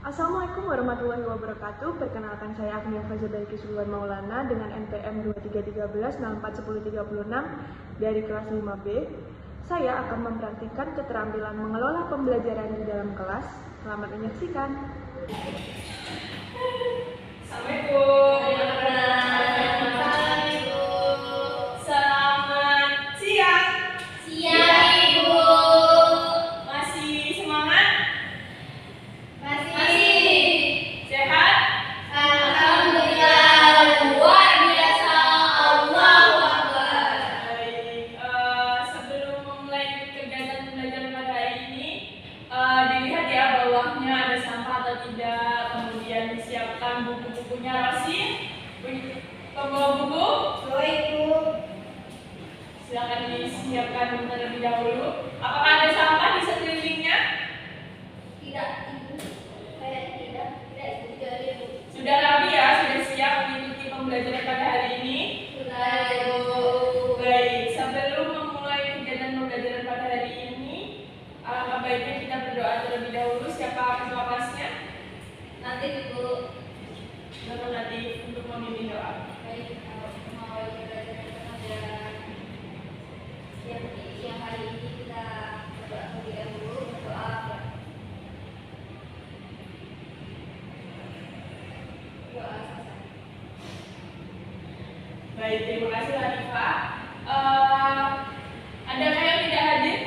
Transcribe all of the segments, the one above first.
Assalamualaikum warahmatullahi wabarakatuh. Perkenalkan saya Agnia Fazabelki Sulwan Maulana dengan NPM 2313 041036 dari kelas 5B. Saya akan mempraktikkan keterampilan mengelola pembelajaran di dalam kelas. Selamat menyaksikan. Assalamualaikum. Dilihat ya bawahnya ada sampah atau tidak, kemudian disiapkan buku-bukunya. Rasim, pembawa buku, silakan disiapkan terlebih dahulu. Apakah ada sampah di sekelilingnya? Tidak, Ibu. Tidak, Ibu. Sudah rapi ya, sudah siap mengikuti pembelajaran pada hari ini? Sudah, Ibu. Baik, sebelum memulai kegiatan pembelajaran pada hari ini, alangkah baiknya kita berdoa terlebih dahulu. Siapa ketua kelasnya? Nanti, Ibu. Bapak nanti untuk memimpin doa. Baik, mau belajar pada yang hari ini kita berdoa terlebih dahulu. Doa selesai. Baik, terima kasih Latifa. Adakah yang tidak hadir?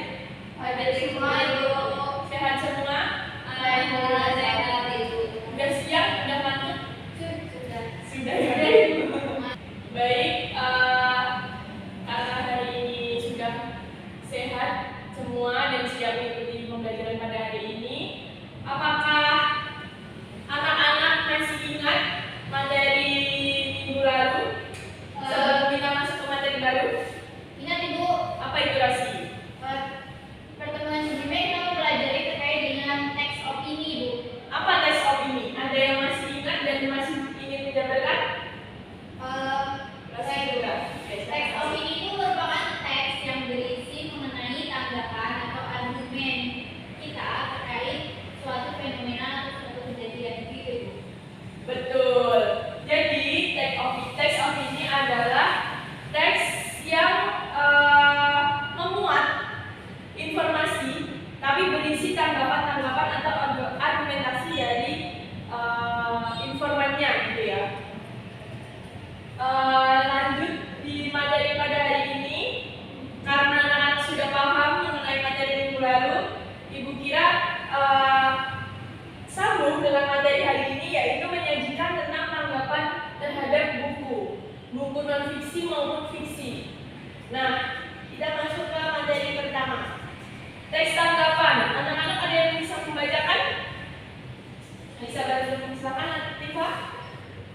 Hadir semua, Ibu. Sehat semua? Alhamdulillah sehat, Ibu. Sudah siap? Sudah matang? Sudah. Sudah ya. Baik, karena hari ini sudah sehat semua dan siap mengikuti pembelajaran pada hari ini, apakah anak-anak masih ingat materi minggu lalu? Sebelum kita masuk ke materi baru, Ingat, Ibu. apa itu Rasi? Pertemuan sebelumnya kita mempelajari terkait dengan teks opini, Bu. Apa teks opini? Ada yang masih ingat dan masih ingin menjabarkan? Rasi juga. Teks opini itu merupakan teks yang berisi mengenai tanggapan atau argumen kita terkait suatu fenomena atau suatu kejadian gitu, Ibu. Betul. Jadi teks opini adalah teks yang memuat informasi tapi berisi tanggapan-tanggapan atau argumentasi dari informannya gitu ya. Lanjut di materi pada hari ini, karena anak-anak sudah paham mengenai materi minggu lalu, Ibu kira sambung dengan materi hari ini, yaitu menyajikan tentang tanggapan terhadap buku non fiksi maupun fiksi. Nah, kita masuk ke materi pertama, teks tanggapan. Anak-anak ada yang bisa membacakan? Bisa bantu silakan Latifah.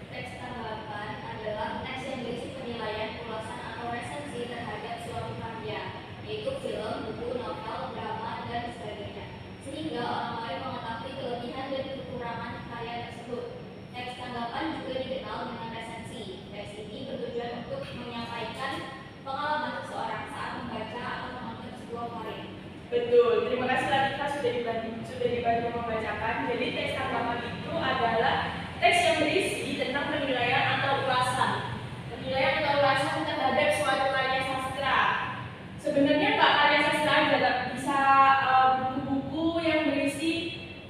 Teks tanggapan adalah teks yang berisi penilaian, ulasan atau resensi terhadap suatu karya, yaitu film, buku, novel, drama, dan sebagainya, sehingga orang lain mengetahui kelebihan dan kekurangan karya tersebut. Teks tanggapan juga dikenal dengan resensi. Teks ini bertujuan untuk menyampaikan pengalaman seseorang saat membaca atau menonton sebuah karya. Betul, terima kasih Latifah sudah dibantu membacakan. Jadi teks tanggapan itu adalah teks yang berisi tentang penilaian atau ulasan. Penilaian atau ulasan terhadap suatu karya sastra. Sebenarnya nggak karya sastra aja, bisa buku-buku yang berisi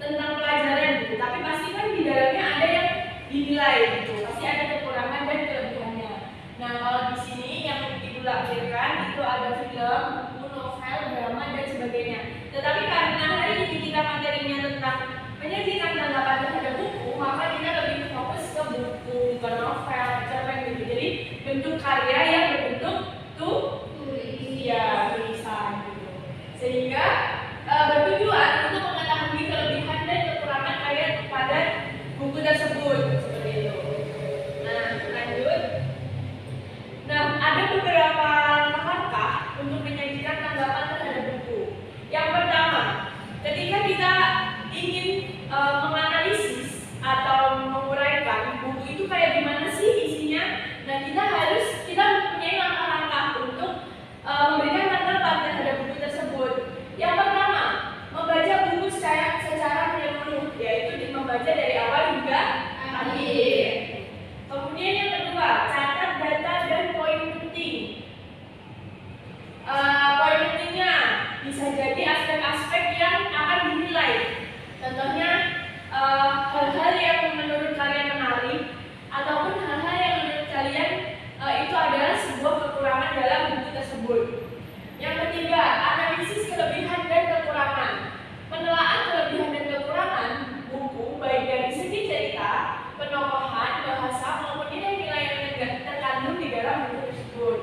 tentang pelajaran gitu. Tapi pasti kan di dalamnya ada yang dinilai gitu. Pasti ada kekurangan dan kelebihannya. Nah, kalau di sini yang Ibu lampirkan itu ada film, buku, novel, drama, dan sebagainya. Tetapi karena hari ini kita materinya tentang menyajikan tanggapan terhadap buku, maka kita lebih fokus ke buku, ke novel, cerpen gitu. Jadi bentuk karya yang berbentuk tulisan gitu. Sehingga bertujuan untuk mengetahui kelebihan dan kekurangan karya pada buku tersebut seperti itu. Nah, lanjut. Nah, ada beberapa langkah untuk menyajikan tanggapan terhadap buku. Yang pertama, ketika kita ingin menganalisis atau menguraikan buku itu kayak gimana sih isinya, nah kita mempunyai membaca dari awal hingga akhir. Kemudian yang kedua, catat data dan poin penting. Poin pentingnya bisa jadi aspek-aspek yang akan dinilai. Contohnya hal-hal yang menurut kalian menarik ataupun hal-hal yang menurut kalian itu adalah sebuah kekurangan dalam buku tersebut. Yang ketiga, analisis kelebihan dan kekurangan. Penelaahan kelebihan dan kekurangan buku baik dari segi cerita, penokohan, bahasa maupun nilai-nilai yang terkandung di dalam buku tersebut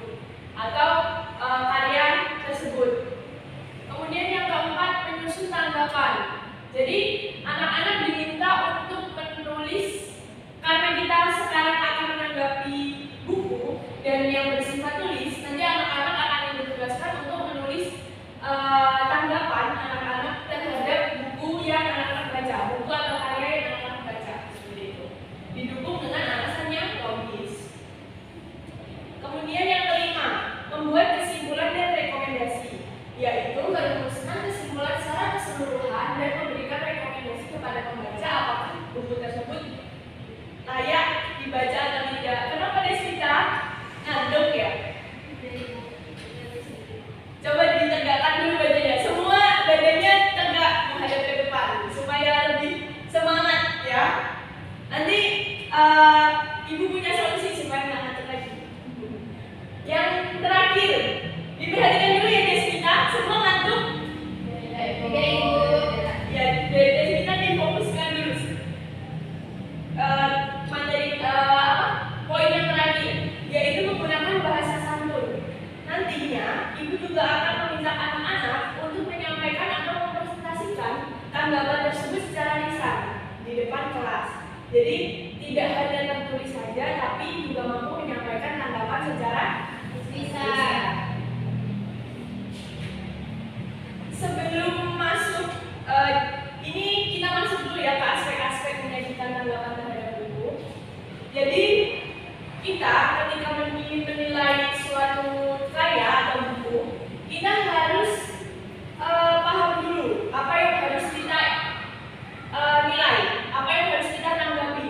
atau karya tersebut. Kemudian yang keempat, menyusun tanggapan. Jadi anak-anak diminta untuk menulis, karena kita sekarang akan menanggapi buku dan yang bersifat tulis, nanti anak-anak akan ditugaskan untuk menulis tanggapan anak-anak terhadap buku yang anak-anak baca, buku atau karya yang anak-anak baca, seperti itu. Didukung dengan alasan yang logis. Kemudian yang kelima, membuat kesimpulan dan rekomendasi, yaitu merumuskan kesimpulan secara keseluruhan dan memberikan rekomendasi kepada pembaca apakah buku tersebut layak dibaca atau tidak. Kenapa Desvita ngantuk ya? Coba ditegakkan dulu badannya, semua badannya tegak menghadap ke depan supaya lebih semangat ya. Nanti ibu punya solusi supaya nggak ngantuk lagi. Yang terakhir, diperhatikan dulu ya Desvita, semua ngantuk? Ya, Desvita difokuskan dulu. Materi poin yang terakhir, yaitu menggunakan bahasa santun. Nantinya, ibu juga akan meminta anak-anak untuk menyampaikan atau mempresentasikan tanggapan tersebut secara lisan di depan kelas. Jadi tidak hanya tertulis saja, tapi juga mampu menyampaikan tanggapan secara lisan. Sebelum masuk, ini kita masuk dulu ya ke aspek-aspek menyajikan tanggapan terhadap buku. Jadi kita ketika menilai suatu karya atau buku, kita harus paham dulu apa yang harus kita nilai, apa yang harus kita tanggapi.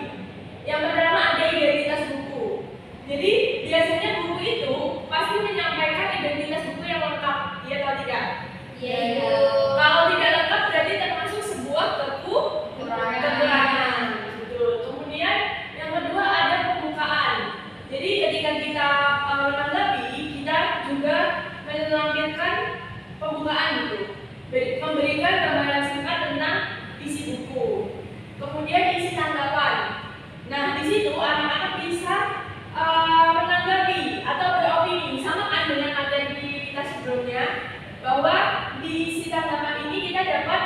Yang pertama ada identitas buku. Jadi biasanya buku itu pasti menyampaikan identitas buku yang lengkap, iya atau tidak? Iya. Kalau tidak lengkap berarti termasuk sebuah kekurangan. Betul. Kemudian yang kedua ada pembukaan. Jadi ketika kita menanggapi, kita juga melampirkan pembukaan gitu, memberikan gambaran singkat tentang isi buku. Kemudian isi tanggapan. Nah di situ anak-anak bisa menanggapi atau beropini, sama kan dengan materi kita sebelumnya, bahwa di isi tanggapan ini kita dapat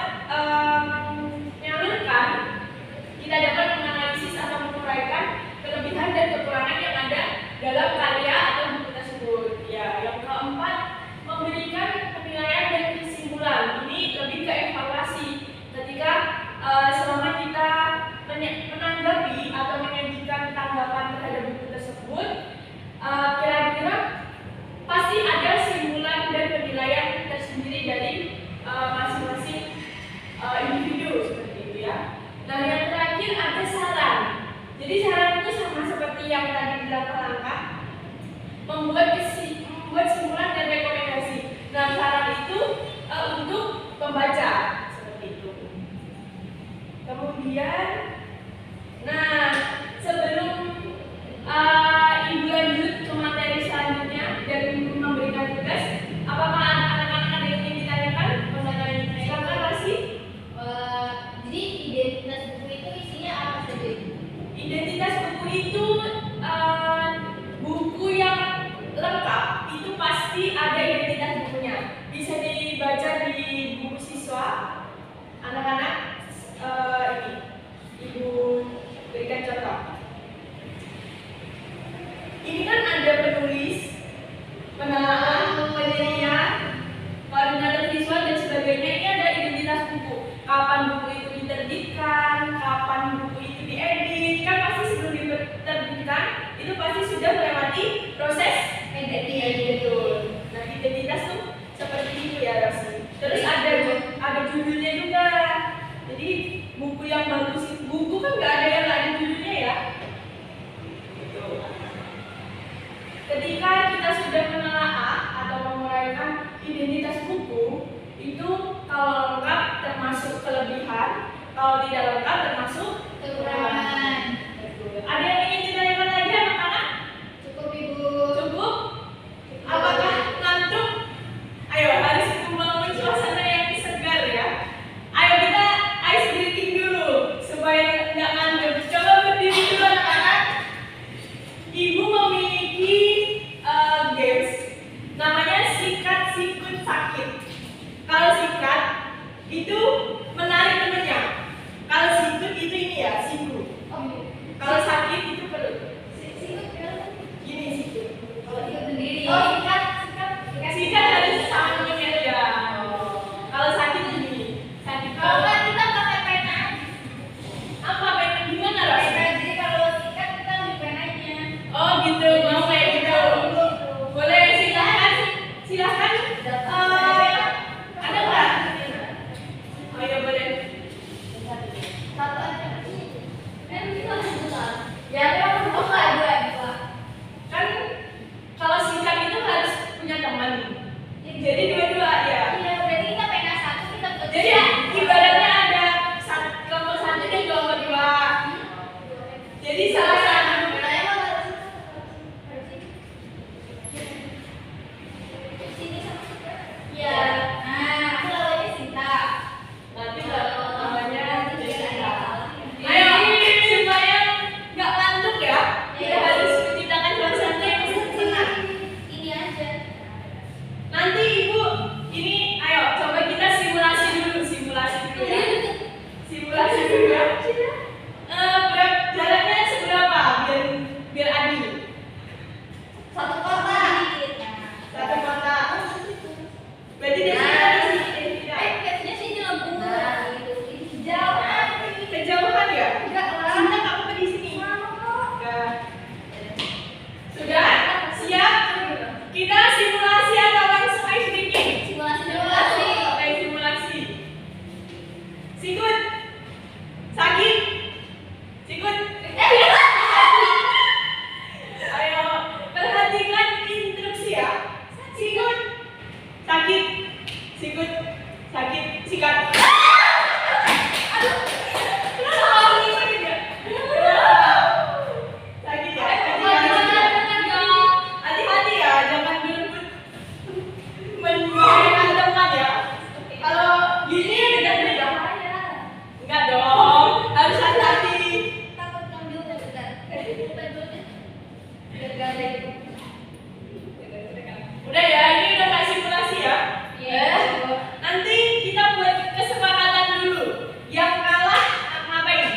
menyalurkan, kita dapat menganalisis atau menguraikan kelebihan dan kekurangan yang ada dalam karya atau buku tersebut. Ya, yang keempat, memberikan penilaian dan kesimpulan. Ini lebih ke evaluasi ketika selama kita menanggapi atau menyajikan tanggapan terhadap buku tersebut, kira-kira pasti ada kesimpulan dan penilaian tersendiri dari masing-masing individu seperti itu ya. Nah yang terakhir ada saran. Jadi saran itu sama seperti yang tadi langkah-langkah, membuat kesimpulan dan rekomendasi. Nah saran itu untuk pembaca seperti itu. Kemudian, nah sebelum ibu lanjut ke materi selanjutnya dan memberikan tugas, apakah anak-anak ada yang ingin ditanyakan mengenai silakan masih? Jadi identitas buku itu isinya apa saja? Identitas buku itu buku yang lengkap itu pasti ada identitas bukunya. Bisa dibaca di buku siswa anak-anak. Ini ibu berikan contoh. Ini kan ada penulis, penelaahan, penelitian, koordinator visual dan sebagainya. Ini ada identitas buku. Kapan buku itu diterbitkan, kapan buku itu diedit, kan pasti sebelum diterbitkan itu pasti sudah melewati proses edit. Nah identitas tuh seperti itu ya Rosi. Terus ada judulnya juga. Jadi buku buku kan nggak ada yang ada judulnya ya. Gitu. Ketika kita sudah menelaah atau menguraikan identitas buku, itu kalau lengkap termasuk kelebihan, kalau tidak lengkap termasuk kekurangan. Ada yang ingin ditanyakan lagi anak-anak? Cukup Ibu. Cukup? Apakah ngantuk? Ayo, harus membangun suasana yang segar ya. Ayo kita ice breathing dulu supaya nggak ngantuk. Coba berdiri dulu anak-anak. Ibu memiliki games namanya sikat sikut sakit. Kalau sikat itu menarik temennya. Kalau sikut itu ini ya, siku. Kalau sakit itu perut. Gini sikut. Sendiri. Sikat harus sama temennya ya. Kalau sakit ini sakit. Kalau nggak kita pakai pena. Apa pena gimana rasanya? Jadi kalau sikat kita ambil penanya. Oh gitu, mau kayak gitu. Boleh silahkan, silahkan. Ada nggak? Oh ya boleh. Satu aja. Kan kita sebentar. Ya, kan dua. Kan kalau sikat itu harus punya teman. Jadi dua-dua ya. Iya, berarti kita pena satu, kita buat Jadi ibaratnya ada kelompok satu dan kelompok dua. Jadi salah satu. Iya. Nah, aku lawannya Sinta. Nanti namanya Jessica. Ayo supaya nggak ngantuk ya. Kita harus menciptakan suasana yang senang. Ini aja. Nanti ibu ini ayo coba kita simulasi dulu ya. Simulasi dulu ya. Jaraknya seberapa biar adil. Satu kota. Satu kota. Berarti dari sini ada sini. Biasanya sih nyelebur. Jauhan. Kejauhan ya? Enggak lah. Sinta nggak apa-apa di sini. Enggak. Sudah? Siap? Kita simulasi atau langsung ice breaking? Simulasi. Oke, simulasi. Sikut. Sakit. Sikut. Ayo, perhatikan instruksi ya. Sikut. Sakit. Sikut. Sakit. Sikat. Aduh. Sakit ya? Sakit ya? Hati-hati ya, jangan berebut membahayakan teman ya. Kalau gini dekat-dekat. Enggak dong, harus hati-hati. Takut ngambil bentar. Gara-gara itu. Udah ya, ini udah kayak simulasi ya. Iya. Nanti kita buat kesepakatan dulu. Yang kalah ngapain?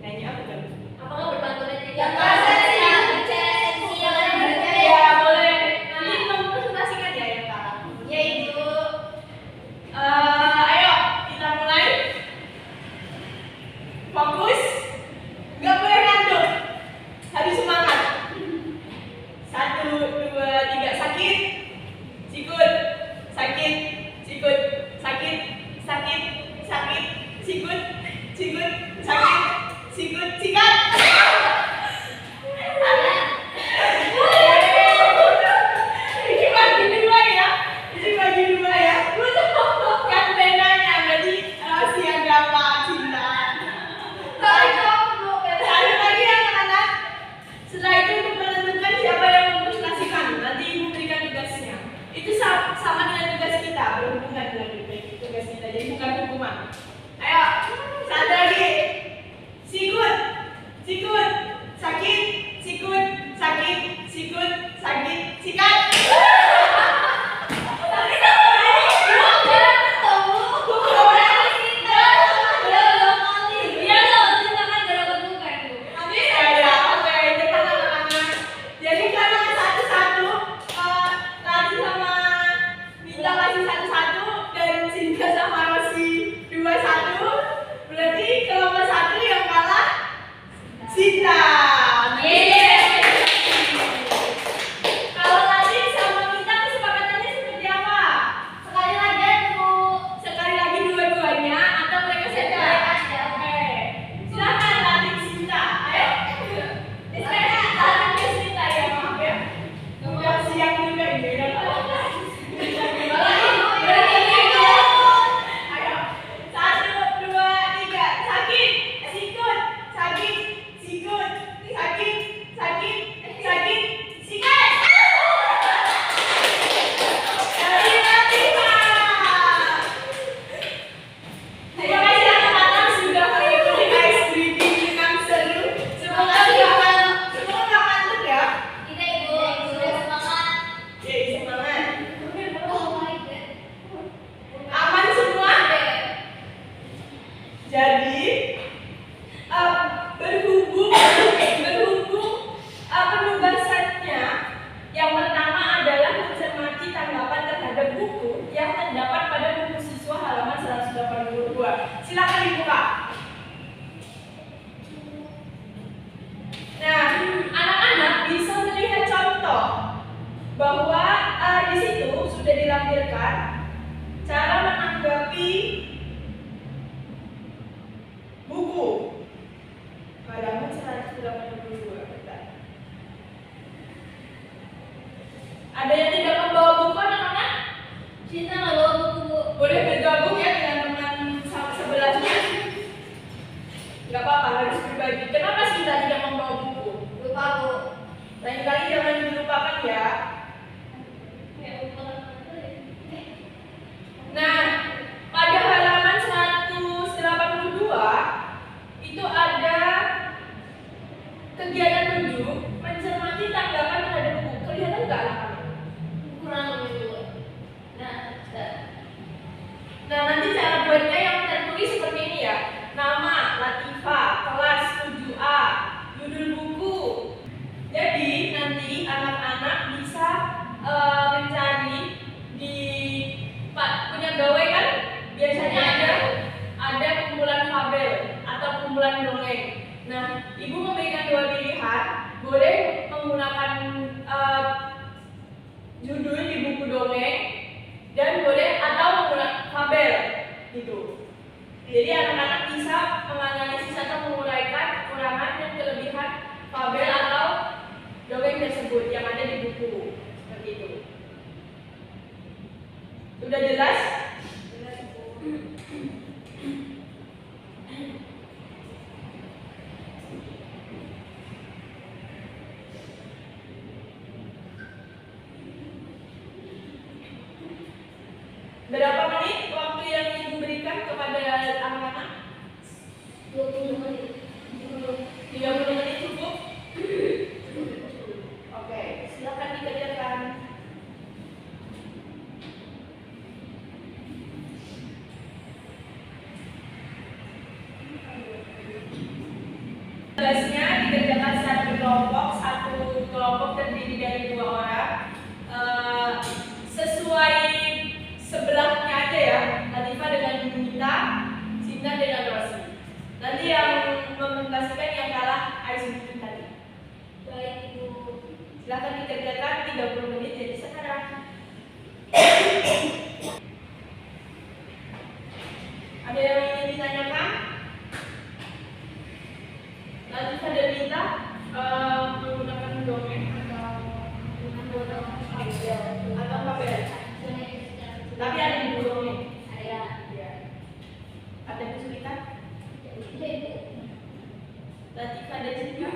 Nyanyi apa kan? Apakah berpantun aja? Yang bicara bicara esensial yang berbicara. Ya boleh. Nanti mempresentasikan ya yang kalah. Ya Ibu. Ayo kita mulai. Fokus. Nggak boleh ngantuk. Harus semangat. 1, 2, 3. Sakit. Sikut. Sakit. Sikut. Sakit. Sakit. Sakit. Sikut. Sikut. Sakit. Sikut. Sikat. Ini bagi dua ya. Ini bagi dua ya. Kan penanya berarti rahasia gama cinta. Satu lagi anak-anak. Setelah itu untuk menentukan siapa yang mempresentasikan. Nanti ibu berikan tugasnya. Itu sama dengan tugas kita, berhubungan dengan tugas kita. Jadi bukan hukuman. Ayo, satu lagi. Sikut. Jadi berhubung penugasannya yang pertama adalah mencermati tanggapan terhadap buku yang terdapat pada buku siswa halaman 182. Silakan dibuka. Nah, anak-anak bisa melihat contoh bahwa di situ sudah dilampirkan cara menanggapi buku halaman 182. Ada yang tidak membawa buku, anak-anak? Cinta nggak bawa buku, Bu. Boleh bergabung ya dengan teman sebelahnya. Nggak apa-apa, harus berbagi. Kenapa Cinta tidak membawa buku? Lupa, Bu. Lain kali jangan dilupakan ya. Nah, pada halaman 182 itu ada kegiatan 7, mencermati tanggapan terhadap buku. Kelihatan nggak anak-anak? Kurang lebih, Bu. Nah, nanti cara buatnya yang tertulis seperti ini ya. Nama, Latifah, kelas 7A, judul buku. Jadi nanti anak-anak bisa mencari di punya gawai kan? Biasanya ada kumpulan fabel atau kumpulan dongeng. Nah, ibu memberikan 2 pilihan, boleh menggunakan judul di buku dongeng dan boleh atau menggunakan fabel gitu. Jadi anak-anak bisa menganalisis atau menguraikan kekurangan dan kelebihan fabel atau dongeng tersebut yang ada di buku. Seperti itu. Sudah jelas? Berapa menit waktu yang ibu berikan kepada anak-anak? 20 menit. 30 menit cukup? Oke, silakan dikerjakan. Tugasnya dikerjakan secara berkelompok, satu kelompok terdiri dari 2 orang. Sesuai sebelahnya aja ya, Latifah dengan Yunita, Sinta dengan Rosi. Nanti yang mementaskan yang kalah Aisyah tadi. Baik, Ibu. Silahkan dikerjakan 30 menit jadi sekarang. Ada yang ingin ditanyakan? Latifah dan Yunita menggunakan dongeng atau fabel? Tapi ada di buku dongeng. Ada. Ya. Ada kesulitan? Iya, Ibu. Latifah dan Cinta?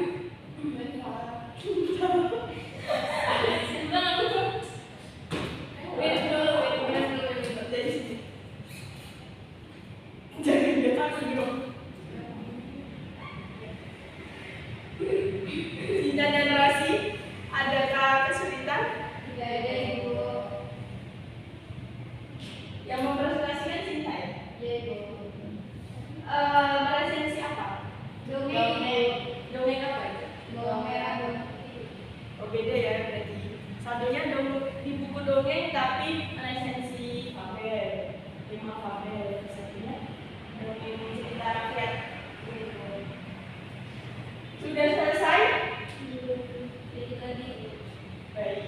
Dari sini. Jangan dia takut dong. Cinta dan Rosi, adakah kesulitan? Tidak ada, Ibu. Yang mempresentasikan Cinta ya? Iya, Ibu. Presentasi apa? Dongeng. Dongeng apa itu? Bawang merah, Bu. Oh beda ya berarti. Satunya di buku dongeng tapi resensi fabel, 5 fabel. Satunya dongeng cerita rakyat. Sudah selesai? Jadi tadi. Baik.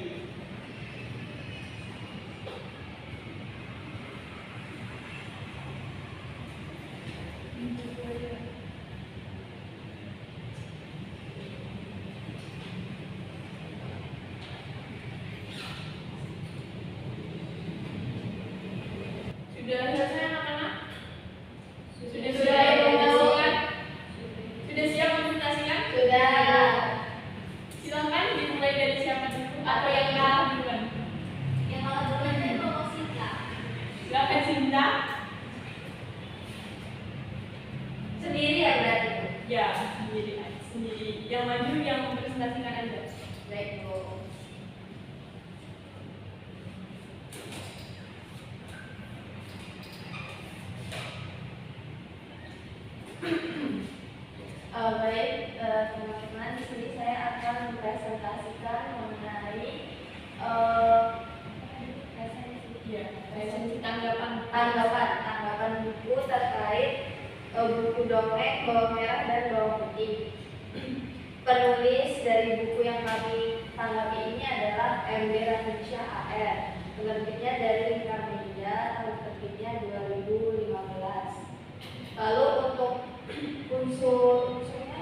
Sudah selesai anak-anak? Sudah siap mempresentasikan? Sudah siap mempresentasikan? Sudah. Silakan dimulai dari siapa dulu atau yang kalah duluan? Yang kalah duluan saya kelompok Sinta. Silakan Cinta. Sendiri ya berarti, Bu? Ya, sendiri. Yang maju yang mempresentasikan aja. Baik, Bu. Baik, teman-teman, di sini saya akan mempresentasikan mengenai resensi tanggapan buku terkait buku dongeng Bawang Merah dan Bawang Putih. Penulis dari buku yang kami tanggapi ini adalah M.D. Rahmansyah HR. Penerbitnya dari Gramedia, tahun terbitnya 2015. Lalu untuk unsurnya,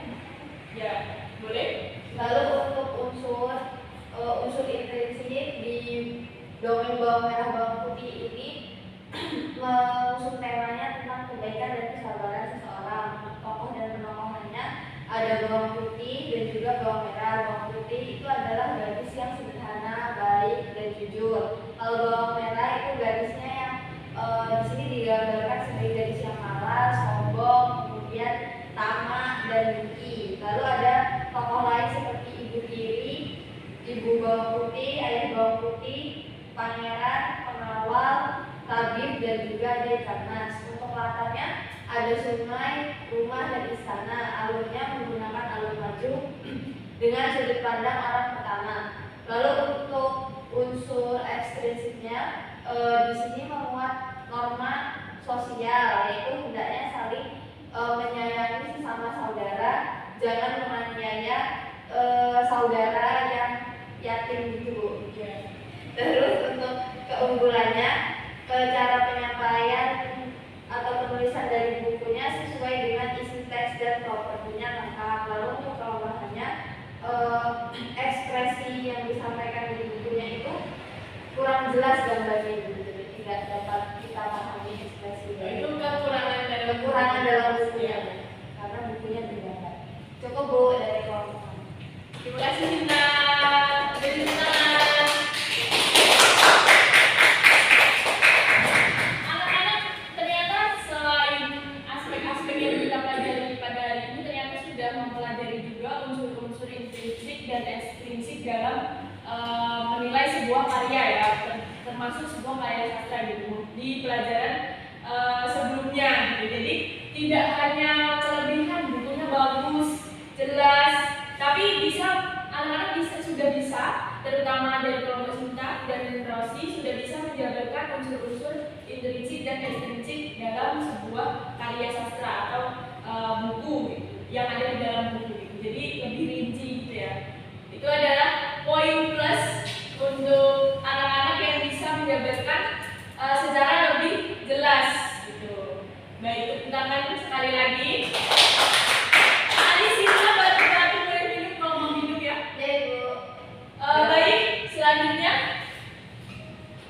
ya boleh. lalu untuk unsur intrinsik di dongeng Bawang Merah Bawang Putih ini mengusung temanya tentang kebaikan dan kesabaran seseorang. Tokoh dan penokohannya ada bawang putih dan juga bawang merah. Bawang putih itu adalah gadis yang sederhana, baik dan jujur. Kalau bawang merah itu gadisnya yang di sini digambarkan sebagai gadis yang malas, sombong, kemudian tamak dan dengki. Lalu ada tokoh lain seperti ibu tiri, ibu bawang putih, ayah bawang putih, pangeran, pengawal, tabib, dan juga ada ikan mas. Untuk latarnya ada sungai, rumah, dan istana. Alurnya menggunakan alur maju dengan sudut pandang orang pertama. Lalu untuk unsur ekstrinsiknya di sini memuat norma sosial, yaitu hendaknya saling menyayangi sesama saudara, jangan menganiaya saudara yang yatim gitu, Bu. Terus untuk keunggulannya, cara penyampaian atau penulisan dari bukunya sesuai dengan isi teks dan propertinya lengkap. Lalu untuk kelemahannya, ekspresi yang disampaikan di bukunya itu kurang jelas gambarnya, jadi tidak dapat kita pahami ekspresi. Itu kekurangan dalam bukunya, karena bukunya terbatas. Cukup, Bu, dari kelompok. Terima kasih Cinta. Beri tepuk tangan. Anak-anak, ternyata selain aspek-aspek yang kita pelajari pada hari ini, ternyata sudah mempelajari juga unsur-unsur intrinsik dan ekstrinsik dalam menilai sebuah karya ya, termasuk sebuah karya sastra gitu di pelajaran sebelumnya gitu. Jadi tidak hanya kelebihan bukunya bagus, jelas, tapi anak-anak sudah bisa, terutama dari kelompok Sinta dan Rosi sudah bisa menjabarkan unsur-unsur intrinsik dan ekstrinsik dalam sebuah karya sastra atau buku gitu, yang ada di dalam buku gitu. Jadi lebih rinci gitu ya. Itu adalah poin plus untuk anak-anak yang bisa menjabarkan secara lebih jelas gitu. Baik, tepuk tangan sekali lagi. Selanjutnya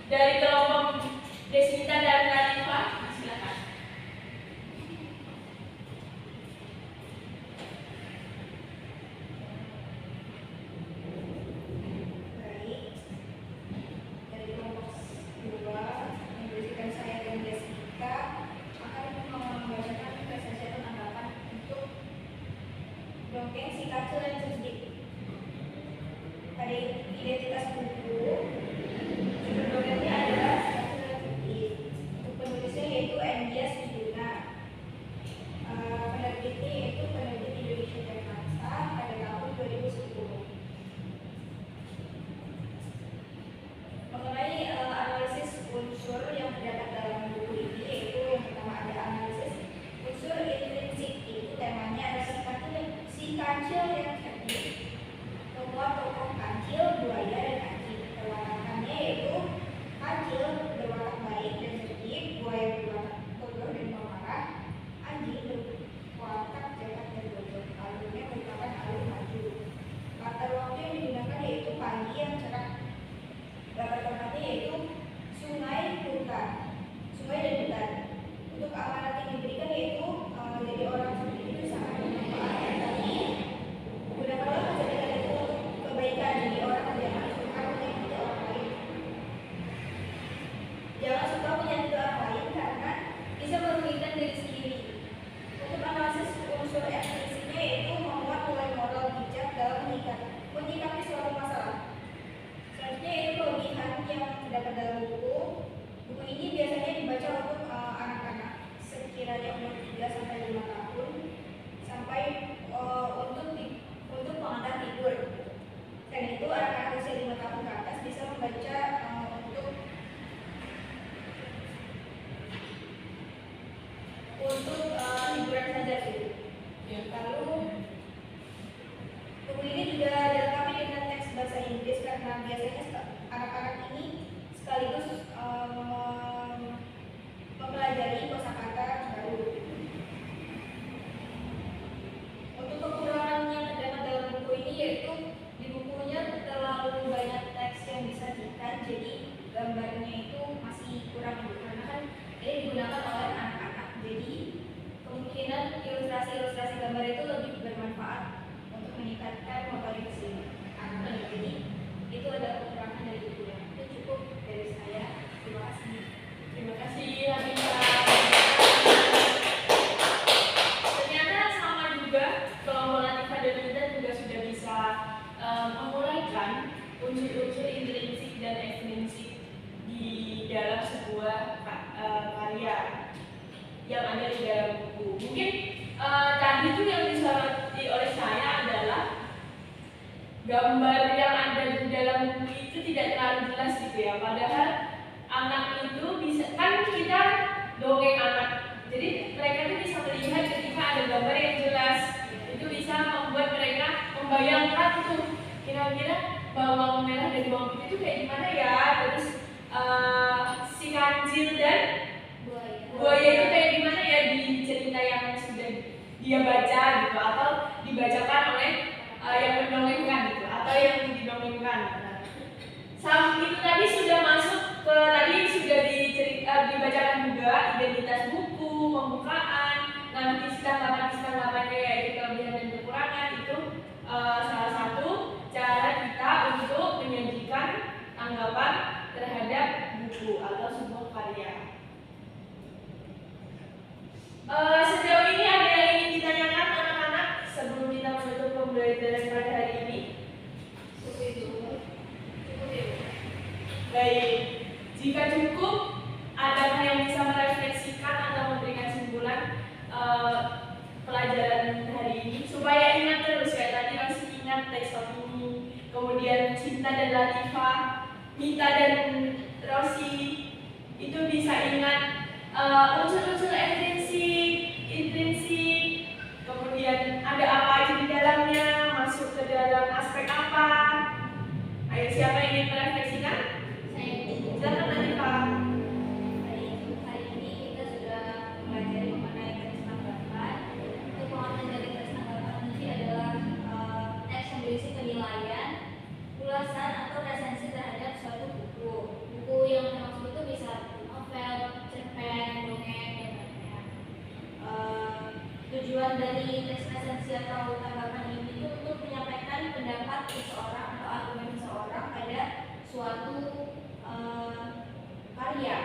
dari kelompok Desmita dan Latifa, silakan. Baik, dari kelompok 2 yang berisikan saya dan Desmita akan membacakan presentasi atau tanggapan untuk dongeng si kacil dan cerdik. Pada identitas buku, judul dongengnya adalah Si Kacil dan Cerdik. Untuk penulisnya yaitu Endias Sujuna. Penerbitnya yaitu Penerbit Indonesia Jakarta pada tahun 2010. Mengenai analisis unsur yang terdapat dalam buku ini, yaitu yang pertama ada analisis unsur intrinsik, itu temanya ada si kacil yang cerdik. Tokoh kancil, buaya, dan anjing. ilustrasi-ilustrasi gambar itu lebih bermanfaat untuk meningkatkan motorik sih. Jadi itu ada kekurangan dari bukunya. Itu cukup dari saya. Terima kasih. Terima kasih Latifah. Ternyata sama juga kelompok Latifah dan Linda juga sudah bisa memulaikan unsur-unsur intrinsik dan ekstrinsik di dalam sebuah karya yang ada di dalam buku. Mungkin tadi itu yang disoroti oleh saya adalah gambar yang ada di dalam buku itu tidak terlalu jelas gitu ya. Padahal anak itu bisa, kan kita dongeng anak, jadi mereka itu bisa melihat ketika ada gambar yang jelas. Itu bisa membuat mereka membayangkan tuh kira-kira bawang merah dan bawang putih itu kayak gimana ya. Terus si kancil dan buaya itu kayak gimana ya di cerita yang sudah dia baca gitu, atau dibacakan oleh yang mendongengkan gitu, atau yang didongengkan. Nah, itu tadi sudah masuk ke, tadi sudah dibacakan juga identitas buku, pembukaan. Nah, tanggapan-tanggapannya yaitu kelebihan dan kekurangan itu salah satu cara kita untuk menyajikan tanggapan terhadap buku atau sebuah karya. Sejauh ini ada yang ingin ditanyakan anak-anak sebelum kita menutup pembelajaran pada hari ini? Baik, jika cukup, adakah yang bisa merefleksikan atau memberikan simpulan pelajaran hari ini supaya ingat terus ya, tadi masih ingat teks opini, kemudian Cinta dan Latifah, Mita dan Rosi, itu bisa ingat unsur-unsur intrinsik, kemudian ada apa aja di dalamnya, masuk ke dalam aspek apa. Ayo, siapa yang ingin merefleksikan? Silakan Latifah. Hari ini kita sudah mempelajari mengenai teks tanggapan. Untuk pemahaman dari teks tanggapan nanti adalah teks yang berisi penilaian, ulasan atau resensi terhadap suatu buku. Buku yang termasuk itu bisa novel, cerpen, dongeng, dan lain-lain. Tujuan dari teks resensi atau tanggapan ini itu untuk menyampaikan pendapat seseorang atau argumen seseorang pada suatu karya.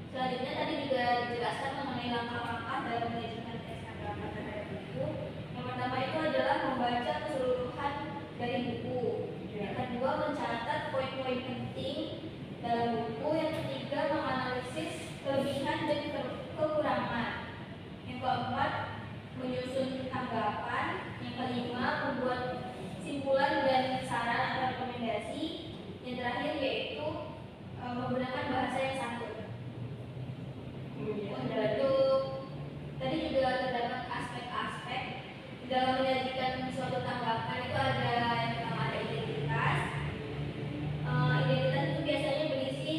Selanjutnya tadi juga dijelaskan mengenai langkah-langkah dalam menyajikan teks tanggapan terhadap buku. Yang pertama itu adalah membaca keseluruhan dari buku. Yang kedua, mencatat poin-poin penting dalam buku. Yang ketiga, menganalisis kelebihan dan kekurangan. Yang keempat, menyusun tanggapan. Yang kelima, membuat simpulan dan saran atau rekomendasi. Yang terakhir yaitu menggunakan bahasa yang santun. Untuk tadi juga terdapat aspek-aspek dalam menyajikan suatu tanggapan. Itu ada yang pertama ada identitas. Identitas itu biasanya berisi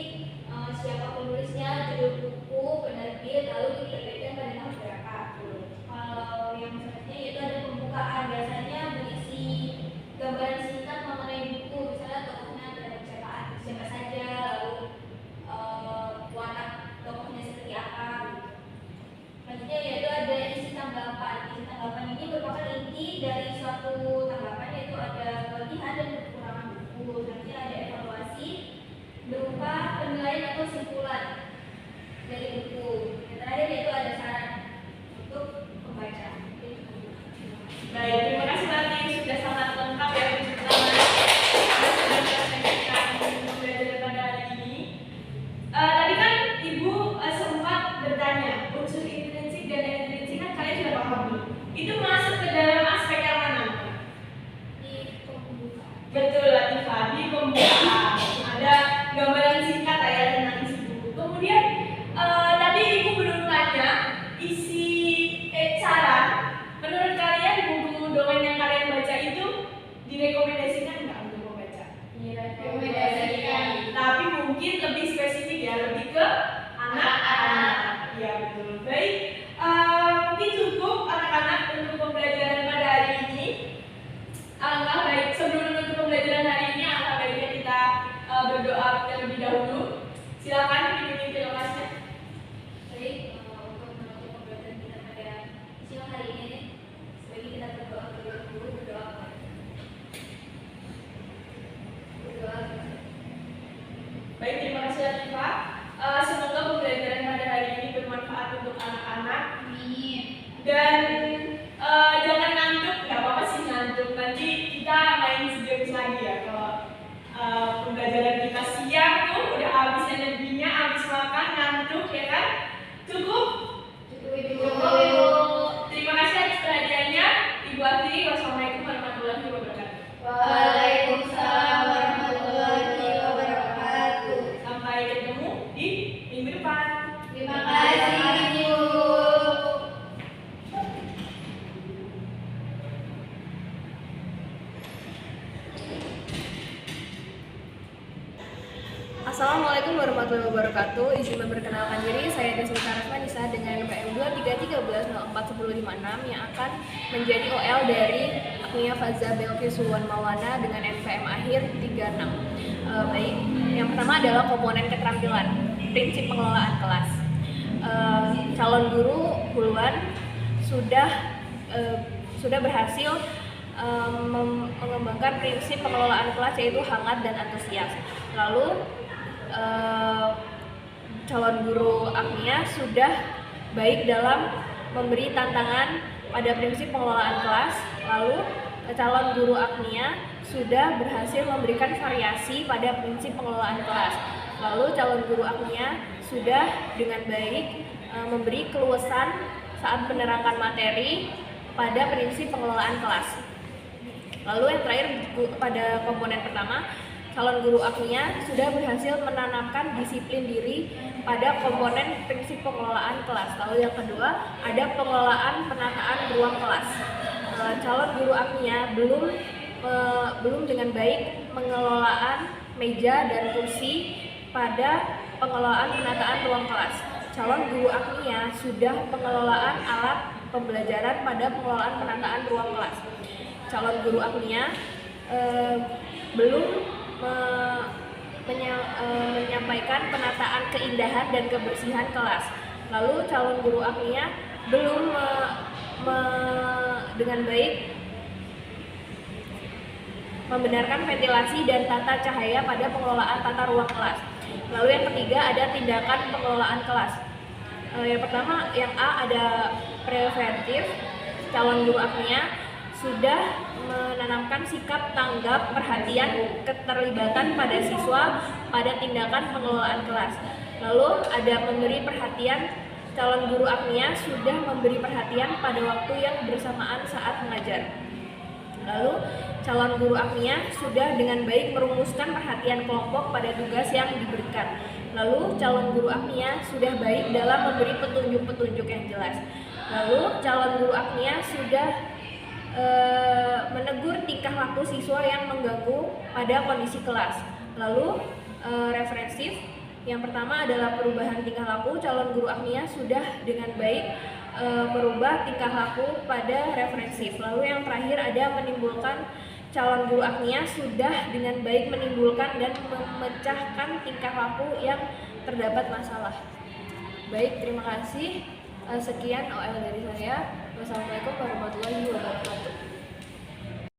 siapa penulisnya, judul buku, penerbit, lalu diterbitkan pada tahun berapa. Kalau yang selanjutnya yaitu ada pembukaan, biasanya berisi gambaran singkat mengenai buku, misalnya tokohnya terhadap siapa saja, lalu watak tokohnya seperti apa. Selanjutnya yaitu ada isi tanggapan. Isi tanggapan ini merupakan inti dari suatu tanggapan, yaitu ada kelebihan dan kekurangan buku. Selanjutnya ada evaluasi berupa penilaian atau simpulan dari buku. Yang terakhir yaitu ada saran untuk pembaca. Baik, terima kasih Latif, sudah sangat lengkap ya penjelasan pembelajaran pada hari ini. Tadi kan Ibu sempat bertanya unsur intrinsik dan ekstrinsik, kan kalian sudah paham nih. Itu masuk ke dalam aspek yang mana? Di pembukaan. Betul Latifah, di pembukaan ada gambaran singkat ya tentang isi buku. Kemudian tadi Ibu belum tanya isi saran. Menurut kalian buku dongeng yang kalian baca itu direkomendasikan nggak untuk membaca? Direkomendasikan. Tapi mungkin lebih spesifik ya, lebih ke anak-anak. Ya betul. Baik, mungkin cukup anak-anak untuk pembelajaran pada hari ini. Alangkah baik sebelum menutup pembelajaran hari ini, alangkah baiknya kita berdoa terlebih dahulu. Silakan dipimpin kelasnya. Baik, untuk menutup pembelajaran kita pada siang hari untuk nanti kita main games lagi ya. Kalau pembelajaran kita siang tuh udah habis energinya, habis makan, ngantuk ya kan? Cukup? Cukup Ibu. Terima kasih atas perhatiannya. Ibu akhiri. Wassalamualaikum warahmatullahi wabarakatuh. Waalaikumsalam warahmatullahi wabarakatuh. Sampai ketemu di minggu depan. Terima kasih Ibu. Assalamualaikum warahmatullahi wabarakatuh. Izin memperkenalkan diri, saya Deswita Rasmanisa dengan NPM 23313041056 yang akan menjadi OL dari Agnia Faza Belkis Sulwan Maulana dengan NPM akhir 36. Baik, yang pertama adalah komponen keterampilan, prinsip pengelolaan kelas. Calon guru Hulwan sudah berhasil mengembangkan prinsip pengelolaan kelas yaitu hangat dan antusias. Lalu calon guru Agnia sudah baik dalam memberi tantangan pada prinsip pengelolaan kelas. Lalu calon guru Agnia sudah berhasil memberikan variasi pada prinsip pengelolaan kelas. Lalu calon guru Agnia sudah dengan baik memberi keluasan saat menerangkan materi pada prinsip pengelolaan kelas. Lalu yang terakhir pada komponen pertama, calon guru Agnia sudah berhasil menanamkan disiplin diri pada komponen prinsip pengelolaan kelas. Lalu yang kedua ada pengelolaan penataan ruang kelas. Calon guru Agnia belum dengan baik pengelolaan meja dan kursi pada pengelolaan penataan ruang kelas. Calon guru Agnia sudah pengelolaan alat pembelajaran pada pengelolaan penataan ruang kelas. Calon guru Agnia belum menyampaikan penataan keindahan dan kebersihan kelas. Lalu calon guru Agnia belum dengan baik membenarkan ventilasi dan tata cahaya pada pengelolaan tata ruang kelas. Lalu yang ketiga ada tindakan pengelolaan kelas. Yang pertama, yang A ada preventif. Calon guru Agnia sudah menanamkan sikap tanggap, perhatian, keterlibatan pada siswa pada tindakan pengelolaan kelas. Lalu ada memberi perhatian. Calon guru Agnia sudah memberi perhatian pada waktu yang bersamaan saat mengajar. Lalu calon guru Agnia sudah dengan baik merumuskan perhatian kelompok pada tugas yang diberikan. Lalu calon guru Agnia sudah baik dalam memberi petunjuk-petunjuk yang jelas. Lalu calon guru Agnia sudah menegur tingkah laku siswa yang mengganggu pada kondisi kelas. Lalu referensif, yang pertama adalah perubahan tingkah laku. Calon guru Agnia sudah dengan baik merubah tingkah laku pada referensif. Lalu yang terakhir ada menimbulkan. Calon guru Agnia sudah dengan baik menimbulkan dan memecahkan tingkah laku yang terdapat masalah. Baik, terima kasih. Sekian OL dari saya. Wassalamualaikum warahmatullahi wabarakatuh.